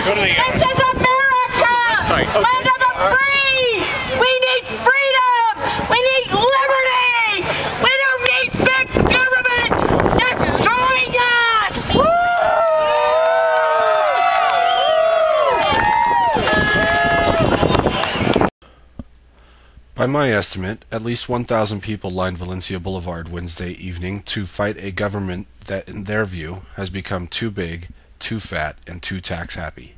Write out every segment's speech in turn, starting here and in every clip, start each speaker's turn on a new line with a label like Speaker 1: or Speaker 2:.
Speaker 1: This is America! Land of the free! We need freedom! We need liberty! We don't need big government destroying us!
Speaker 2: By my estimate, at least 1,000 people lined Valencia Boulevard Wednesday evening to fight a government that, in their view, has become too big, too fat, and too tax-happy.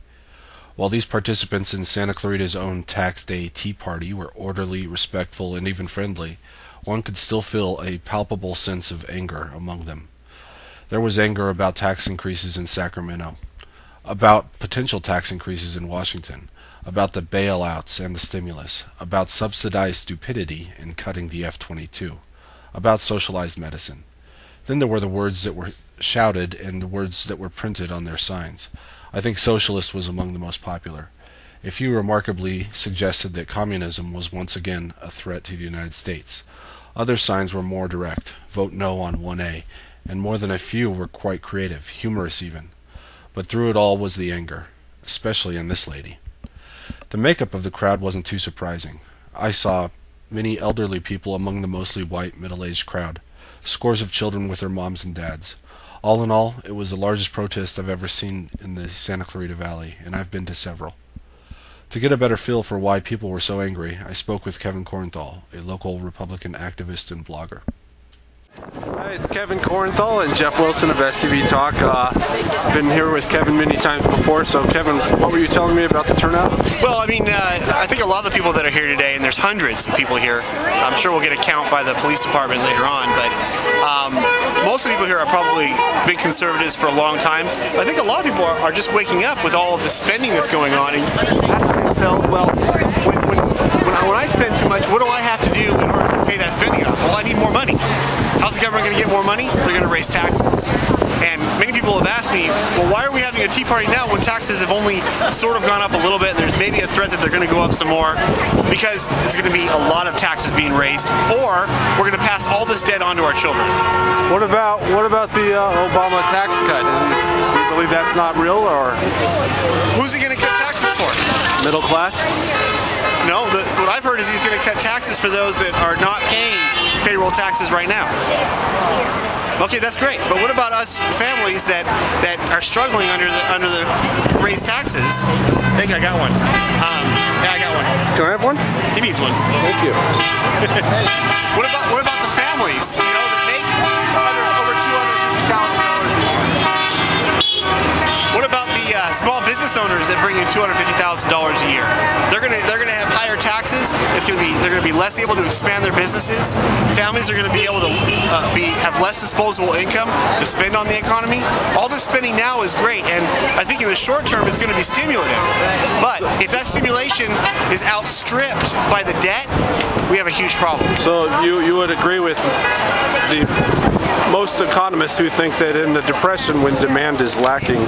Speaker 2: While these participants in Santa Clarita's own Tax Day Tea Party were orderly, respectful, and even friendly, one could still feel a palpable sense of anger among them. There was anger about tax increases in Sacramento, about potential tax increases in Washington, about the bailouts and the stimulus, about subsidized stupidity in cutting the F-22, about socialized medicine. Then there were the words that were shouted and the words that were printed on their signs. I think socialist was among the most popular. A few remarkably suggested that communism was once again a threat to the United States. Other signs were more direct, vote no on 1A, and more than a few were quite creative, humorous even. But through it all was the anger, especially in this lady. The makeup of the crowd wasn't too surprising. I saw many elderly people among the mostly white, middle-aged crowd, scores of children with their moms and dads. All in all, it was the largest protest I've ever seen in the Santa Clarita Valley, and I've been to several. To get a better feel for why people were so angry, I spoke with Kevin Kornthal, a local Republican activist and blogger.
Speaker 3: Hi, it's Kevin Kornthal and Jeff Wilson of SCV Talk. I've been here with Kevin many times before, so Kevin, what were you telling me about the turnout?
Speaker 4: Well, I mean, I think a lot of the people that are here today, and there's hundreds of people here, I'm sure we'll get a count by the police department later on, but most of the people here are probably been conservatives for a long time. I think a lot of people are just waking up with all of the spending that's going on and asking themselves, well, when I spend too much, what do I have to do in order to pay that spending off? Well, I need more money. How's the government going to get more money? They're going to raise taxes. And many people have asked me, well, why are we having a tea party now when taxes have only sort of gone up a little bit and there's maybe a threat that they're going to go up some more? Because there's going to be a lot of taxes being raised, or we're going to pass all this debt on to our children.
Speaker 3: What about the Obama tax cut? Do you believe that's not real, or?
Speaker 4: Who's he going to cut taxes for?
Speaker 3: Middle class?
Speaker 4: No, what I've heard is he's going to cut taxes for those that are not paying payroll taxes right now. Okay, that's great. But what about us families that are struggling under the raised taxes? I think I got one. Yeah, I got one.
Speaker 3: Can I have one?
Speaker 4: He needs one.
Speaker 3: Thank you.
Speaker 4: What about the families? You know, that make over $250,000. What about the small business owners that bring in $250,000 a year? They're gonna have higher taxes. They're gonna be less able to expand their businesses. Families are gonna be able to have less disposable income to spend on the economy. All this spending now is great, and I think in the short term it's gonna be stimulative. But if that stimulation is outstripped by the debt, we have a huge problem.
Speaker 3: So you would agree with most economists who think that in the Depression, when demand is lacking,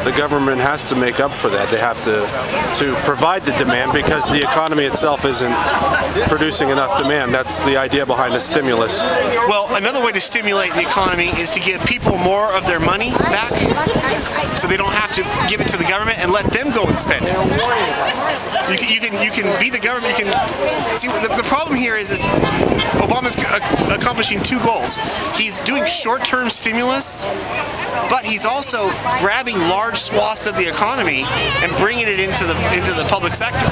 Speaker 3: the government has to make up for that. They have to provide the demand because the economy itself isn't producing enough demand. That's the idea behind a stimulus.
Speaker 4: Well, another way to stimulate the economy is to give people more of their money back, so they don't have to give it to the government and let them go and spend it. You can be the government. You can see the problem here is Obama's accomplishing two goals. He's doing short-term stimulus, but he's also grabbing large swaths of the economy and bringing it into the public sector.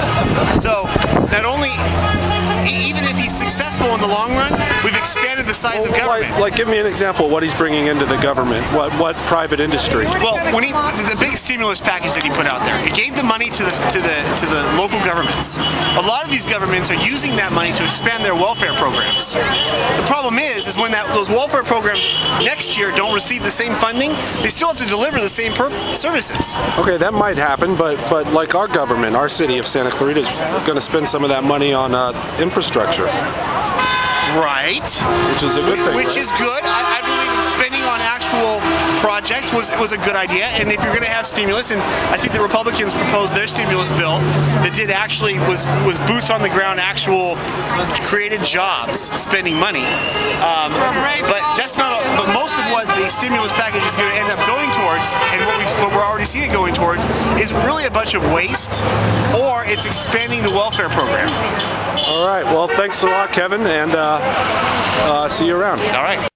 Speaker 4: So not only, even if he's successful in the long run, we've expanded the size of government.
Speaker 3: Like, give me an example of what he's bringing into the government. What private industry?
Speaker 4: Well, the big stimulus package that he put out there, it gave the money to the local governments. A lot of these governments are using that money to expand their welfare programs. The problem is when those welfare programs next year don't receive the same funding, they still have to deliver the same services.
Speaker 3: Okay, that might happen, but like our government, our city of Santa Clarita is going to spend some of that money on infrastructure.
Speaker 4: Right.
Speaker 3: Which is a good thing.
Speaker 4: Which
Speaker 3: right?
Speaker 4: is good. I believe in spending on actual projects was a good idea, and if you're going to have stimulus, and I think the Republicans proposed their stimulus bill that did actually was boots on the ground, actual created jobs, spending money. But that's not. But most of what the stimulus package is going to end up going towards, and what we're already seeing it going towards, is really a bunch of waste, or it's expanding the welfare program.
Speaker 3: All right. Well, thanks a lot, Kevin, and see you around.
Speaker 4: All right.